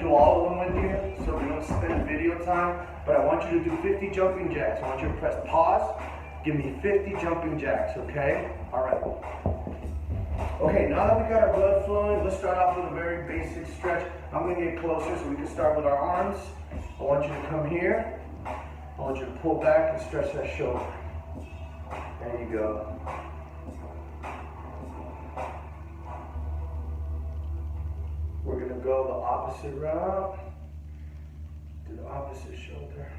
do all of them with you so we don't spend video time, but I want you to do 50 jumping jacks. I want you to press pause, give me 50 jumping jacks, okay? All right. Okay, now that we got our blood flowing, let's start off with a very basic stretch. I'm gonna get closer so we can start with our arms. I want you to come here. I want you to pull back and stretch that shoulder. There you go. We're gonna go the opposite route to the opposite shoulder.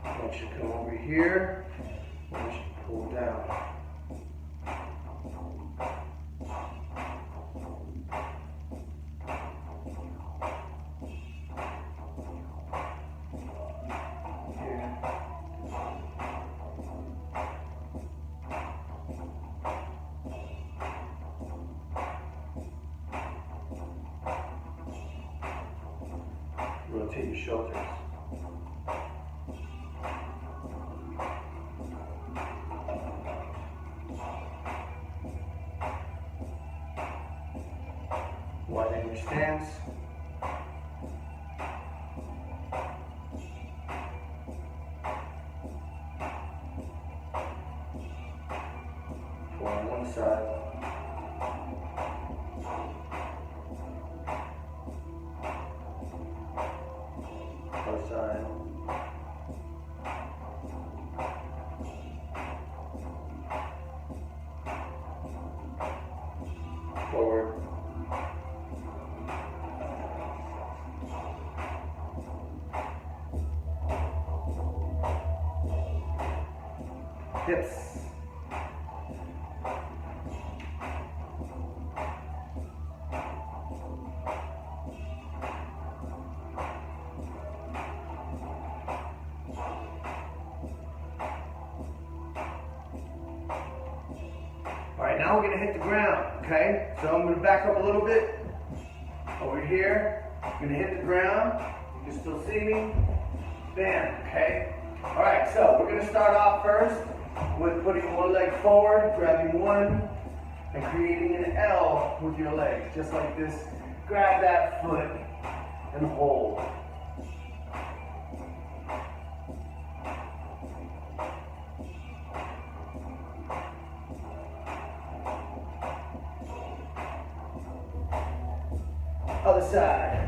I want you to come over here. I want you to pull down. Rotate your shoulders. Widen your stance. Pull on one side. Other side. Forward. Hips. All right, now we're gonna hit the ground, okay? So I'm gonna back up a little bit. Over here, I'm gonna hit the ground. You can still see me. Bam, okay? All right, so we're gonna start off first with putting one leg forward, grabbing one, and creating an L with your leg, just like this. Grab that foot and hold. Other side.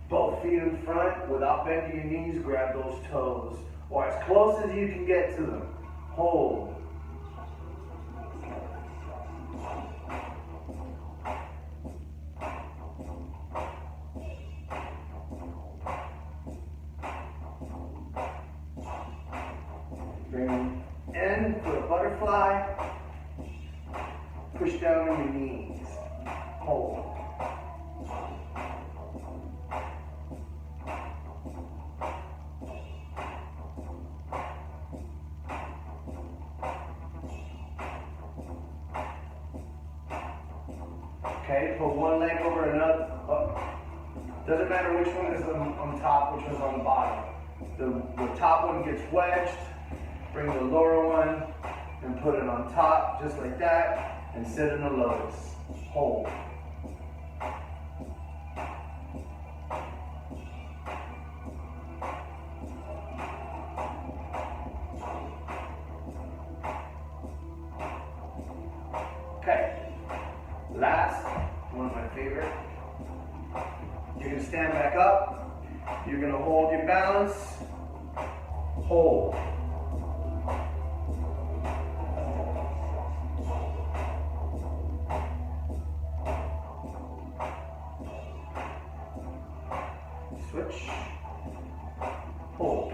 Both feet in front, without bending your knees, grab those toes, or as close as you can get to them. Hold. Bring them in for a butterfly. Push down on your knees. Hold. Okay, put one leg over another. Doesn't matter which one is on top, which one's on the bottom. The top one gets wedged. Bring the lower one and put it on top, just like that, and sit in a lotus. Hold. Okay, last, one of my favorite. You're gonna stand back up. You're gonna hold your balance. Hold. Switch. Hold.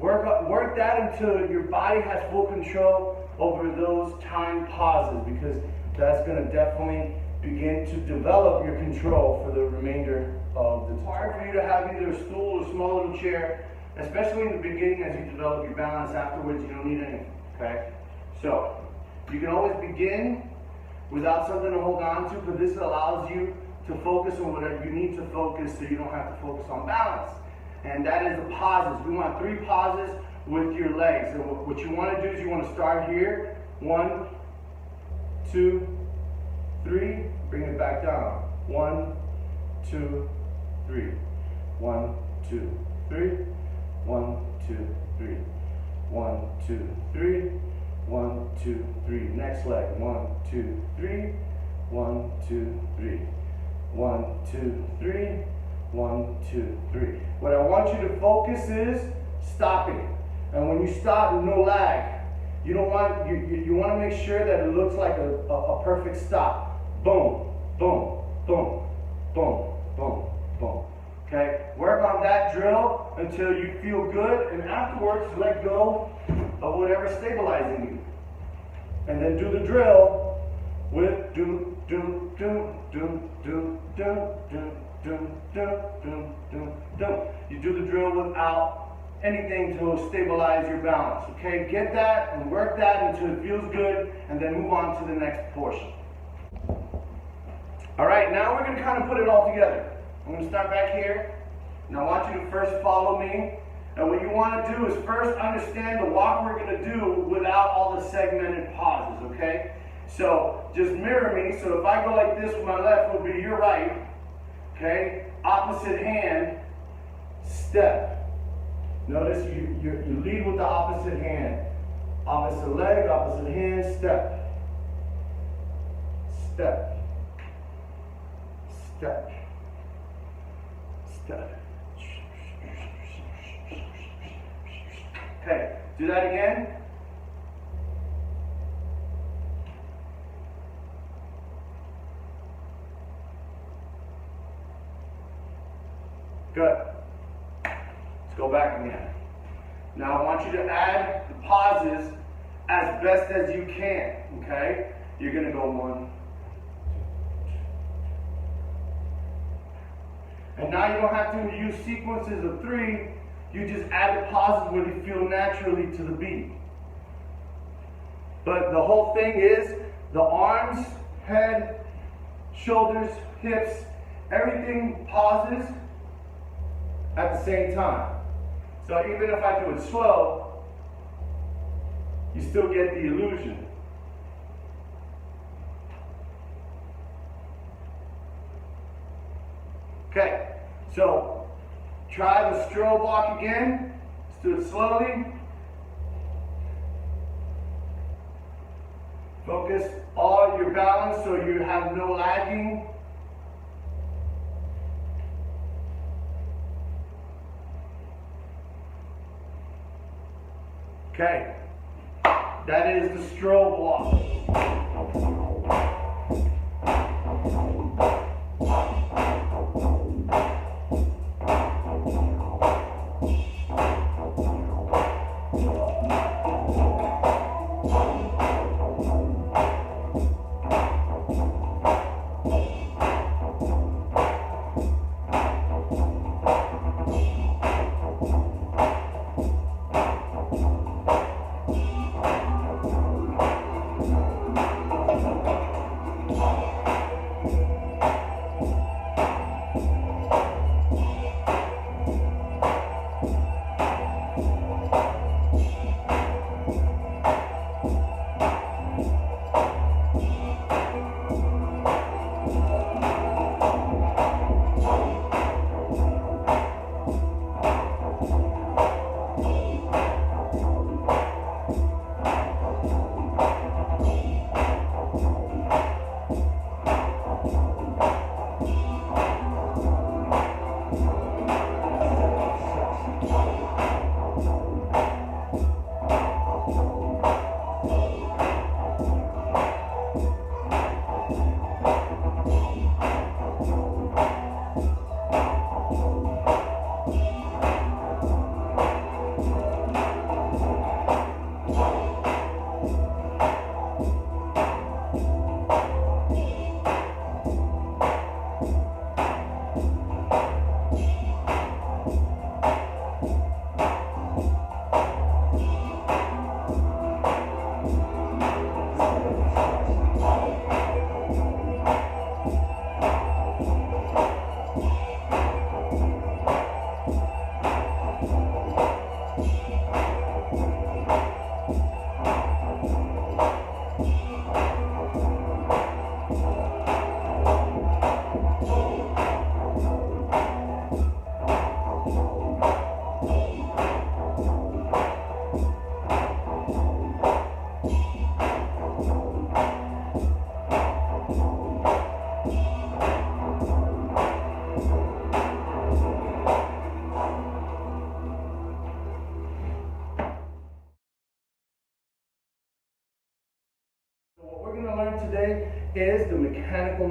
Work that until your body has full control over those timed pauses, because that's going to definitely begin to develop your control for the remainder of the time. It's hard for you to have either a stool or a small little chair, especially in the beginning. As you develop your balance, afterwards you don't need anything, okay? So you can always begin without something to hold on to, but this allows you to focus on whatever you need to focus, so you don't have to focus on balance. And that is the pauses. We want 3 pauses with your legs. And what you want to do is you want to start here. 1, 2, 3. Bring it back down. 1, 2, 3. 1, 2, 3. 1, 2, 3. 1, 2, 3. 1, 2, 3. Next leg. 1, 2, 3. 1, 2, 3. 1, 2, 3. 1, 2, 3. What I want you to focus is stopping. And when you stop, no lag. You don't want you want to make sure that it looks like a perfect stop. Boom, boom, boom, boom, boom, boom. Okay? Work on that drill until you feel good, and afterwards let go of whatever's stabilizing you. And then do the drill with do do do do do do do. Dum, dum, dum, dum, dum. You do the drill without anything to stabilize your balance. Okay, get that and work that until it feels good, and then move on to the next portion. All right, now we're going to kind of put it all together. I'm going to start back here, and I want you to first follow me. And what you want to do is first understand the walk we're going to do without all the segmented pauses. Okay, so just mirror me. So if I go like this with my left, would be your right. Okay, opposite hand, step. Notice you lead with the opposite hand. Opposite leg, opposite hand, step. Step. Step. Step. Okay, do that again. Good. Let's go back again. Now I want you to add the pauses as best as you can, okay? You're going to go 1. And now you don't have to use sequences of 3. You just add the pauses when you feel naturally to the beat. But the whole thing is the arms, head, shoulders, hips, everything pauses at the same time. So even if I do it slow, you still get the illusion. Okay, so try the strobe walk again. Let's do it slowly. Focus all your balance so you have no lagging. Okay, that is the strobe walk.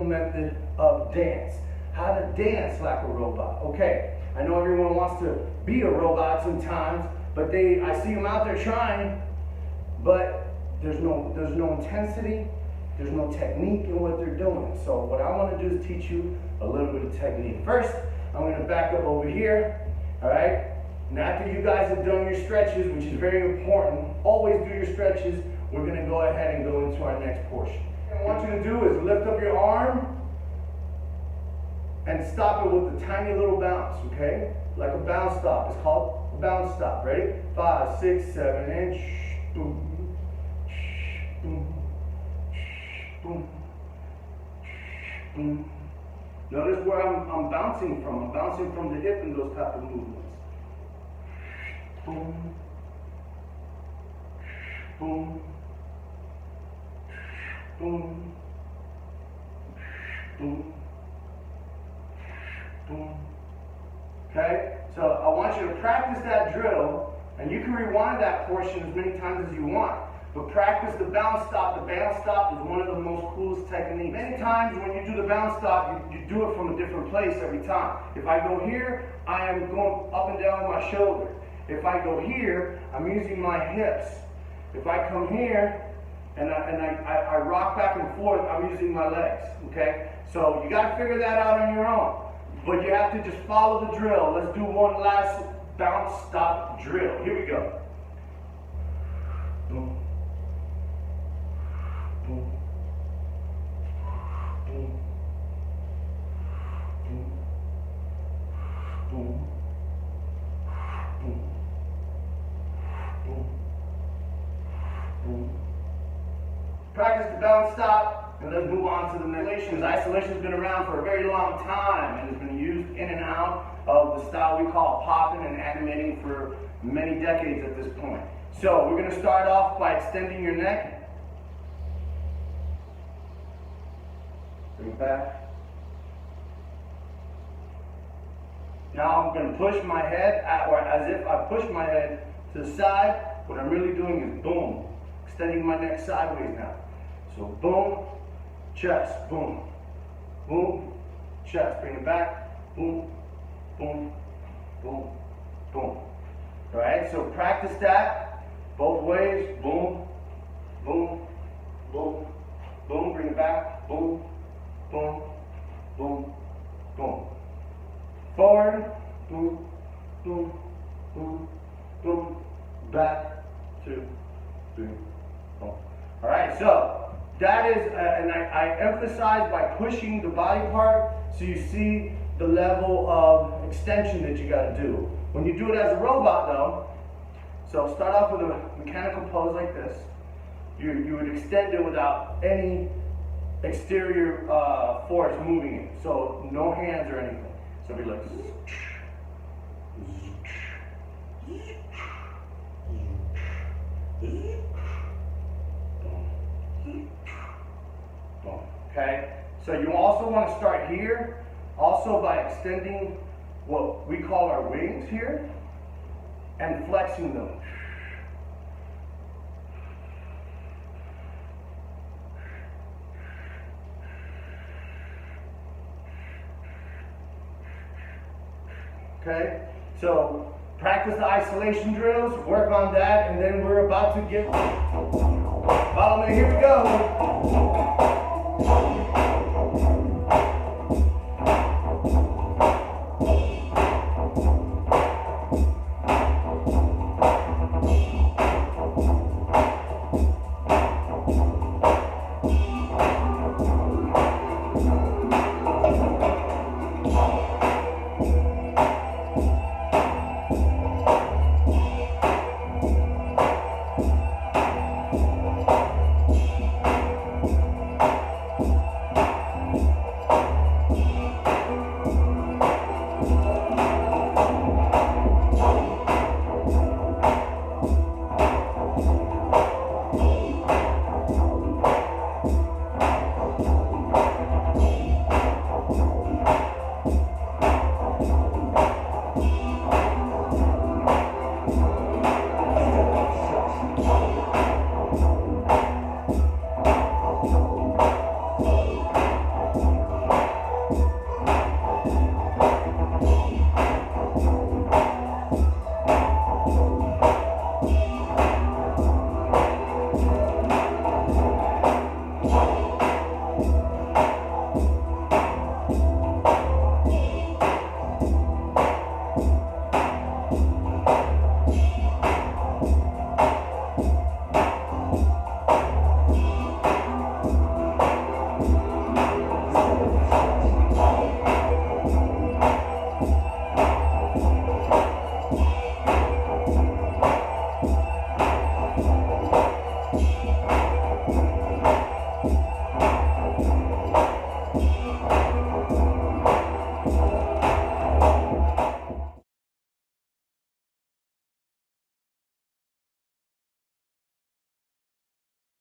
method of dance. How to dance like a robot. Okay, I know everyone wants to be a robot sometimes, but I see them out there trying, but there's no intensity, there's no technique in what they're doing. So what I want to do is teach you a little bit of technique. First, I'm going to back up over here, all right? And after you guys have done your stretches, which is very important, always do your stretches, we're going to go ahead and go into our next portion. What I want you to do is lift up your arm and stop it with a tiny little bounce, okay? Like a bounce stop. It's called a bounce stop. Ready? 5, 6, 7, and shh, boom, shh, boom, shh, boom, shh, boom. Notice where I'm bouncing from. I'm bouncing from the hip in those type of movements. Boom, boom, boom, boom, boom. Okay? So I want you to practice that drill, and you can rewind that portion as many times as you want. But practice the bounce stop. The bounce stop is one of the most coolest techniques. Many times when you do the bounce stop, you do it from a different place every time. If I go here, I am going up and down my shoulder. If I go here, I'm using my hips. If I come here and I rock back and forth, I'm using my legs. Okay? So you got to figure that out on your own. But you have to just follow the drill. Let's do one last bounce stop drill. Here we go. Boom. Boom. Boom. Boom. Boom. Boom. Boom. Boom. Practice the bounce stop, and let's move on to the next. Isolation has been around for a very long time and has been used in and out of the style we call popping and animating for many decades at this point. So we're going to start off by extending your neck. Bring it back. Now I'm going to push my head, or as if I push my head to the side. What I'm really doing is boom, extending my neck sideways now. So boom, chest, boom, boom, chest. Bring it back, boom, boom, boom, boom. All right, so practice that both ways. Boom, boom, boom, boom. Bring it back, boom, boom, boom, boom. Forward, boom, boom, boom, boom. Back, 2, 3, boom. All right, so that is, and I emphasize by pushing the body part so you see the level of extension that you got to do. When you do it as a robot though, so start off with a mechanical pose like this. You would extend it without any exterior force moving it. So no hands or anything. So be like, okay, so you also want to start here, also by extending what we call our wings here and flexing them. Okay, so practice the isolation drills, work on that, and then we're about to get, follow me, here we go. One.